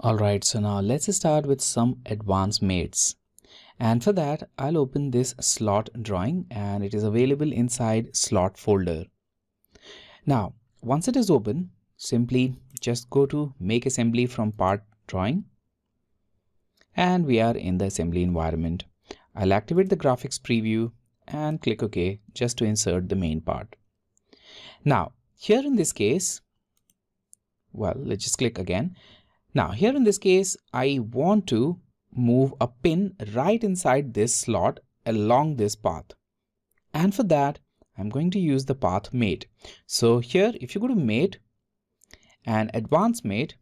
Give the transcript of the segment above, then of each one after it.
Alright, so now let's start with some advanced mates. And for that, I'll open this slot drawing and it is available inside slot folder. Now, once it is open, simply just go to make assembly from part drawing. And we are in the assembly environment. I'll activate the graphics preview and click OK just to insert the main part. Now, here in this case, well, let's just click again. Now here in this case, I want to move a pin right inside this slot along this path. And for that, I'm going to use the path mate. So here, if you go to mate and advanced mate,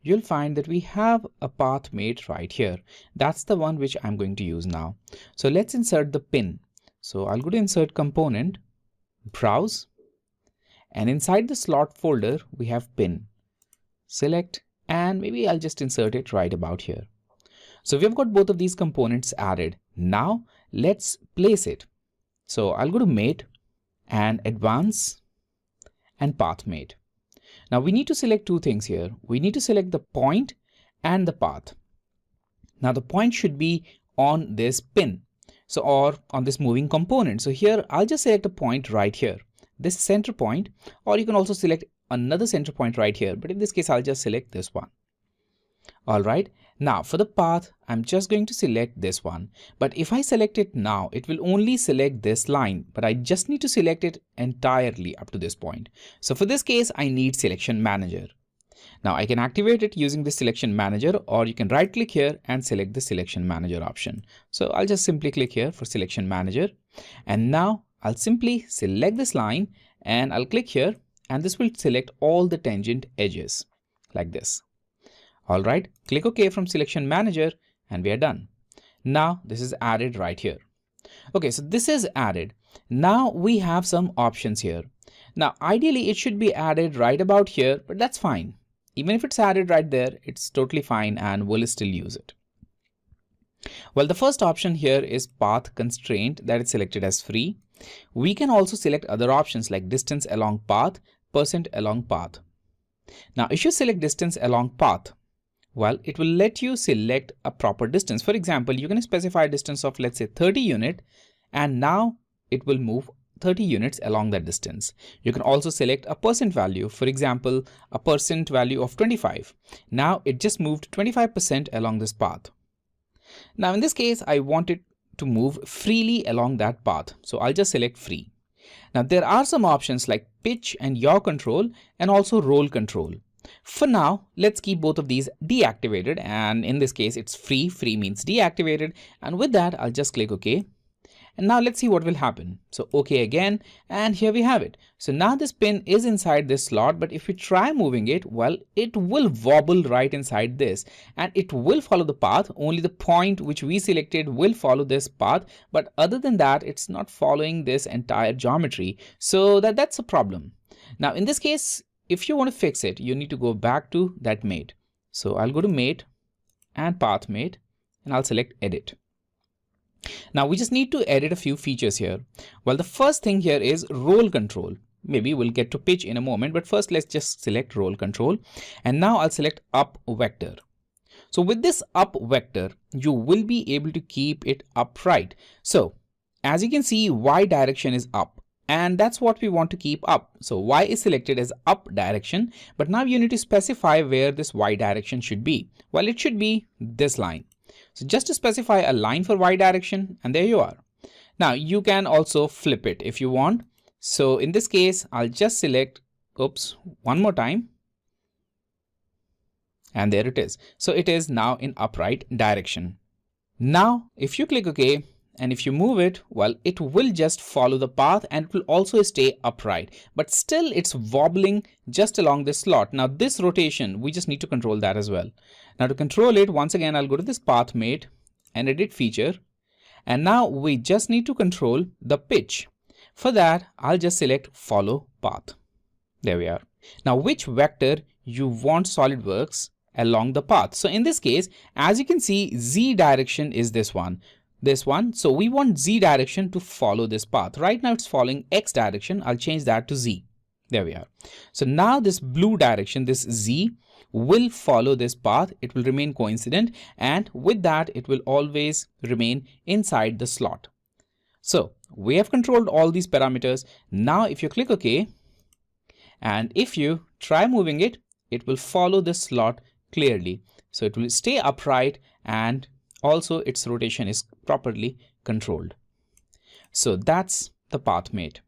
you'll find that we have a path mate right here. That's the one which I'm going to use now. So let's insert the pin. So I'll go to insert component, browse, and inside the slot folder, we have pin. Select, and maybe I'll just insert it right about here. So we've got both of these components added. Now let's place it. So I'll go to mate and advance and path mate. Now we need to select two things here. We need to select the point and the path. Now the point should be on this pin. So or on this moving component. So here I'll just select a point right here, this center point, or you can also select another center point right here, but in this case I'll just select this one. All right, now for the path I'm just going to select this one, but if I select it now it will only select this line, but I just need to select it entirely up to this point. So for this case I need selection manager. Now I can activate it using the selection manager, or you can right click here and select the selection manager option. So I'll just simply click here for selection manager, and now I'll simply select this line and I'll click here, and this will select all the tangent edges like this. All right, click OK from selection manager and we are done. Now this is added right here. Okay, so this is added. Now we have some options here. Now ideally it should be added right about here, but that's fine. Even if it's added right there, it's totally fine and we'll still use it. Well, the first option here is path constraint, that is selected as free. We can also select other options like distance along path, percent along path. Now if you select distance along path, well, it will let you select a proper distance. For example, you can specify a distance of, let's say, 30 unit, and now it will move 30 units along that distance. You can also select a percent value. For example, a percent value of 25. Now it just moved 25% along this path. Now in this case, I want it to move freely along that path. So I'll just select free. Now there are some options like pitch and yaw control and also roll control. For now, let's keep both of these deactivated, and in this case it's free. Free means deactivated, and with that I'll just click OK. And now let's see what will happen. So OK again, and here we have it. So now this pin is inside this slot, but if we try moving it, well, it will wobble right inside this and it will follow the path. Only the point which we selected will follow this path, but other than that it's not following this entire geometry. So that's a problem. Now in this case, if you want to fix it, you need to go back to that mate. So I'll go to mate and path mate and I'll select edit. Now we just need to edit a few features here. Well, the first thing here is roll control. Maybe we'll get to pitch in a moment, but first let's just select roll control. And now I'll select up vector. So with this up vector, you will be able to keep it upright. So as you can see, Y direction is up. And that's what we want to keep up. So Y is selected as up direction, but now you need to specify where this Y direction should be. Well, it should be this line. So just to specify a line for Y direction, and there you are. Now you can also flip it if you want. So in this case, I'll just select, oops, one more time. And there it is. So it is now in upright direction. Now, if you click OK, and if you move it, well, it will just follow the path and it will also stay upright, but still it's wobbling just along this slot. Now this rotation, we just need to control that as well. Now to control it, once again, I'll go to this path mate and edit feature. And now we just need to control the pitch. For that, I'll just select follow path. There we are. Now which vector you want SolidWorks along the path? So in this case, as you can see, Z direction is this one. So we want Z direction to follow this path. Right now it's following X direction. I'll change that to Z. There we are. So now this blue direction, this Z, will follow this path. It will remain coincident, and with that it will always remain inside the slot. So we have controlled all these parameters. Now if you click OK, and if you try moving it, it will follow this slot clearly. So it will stay upright, and also its rotation is properly controlled. So that's the path mate.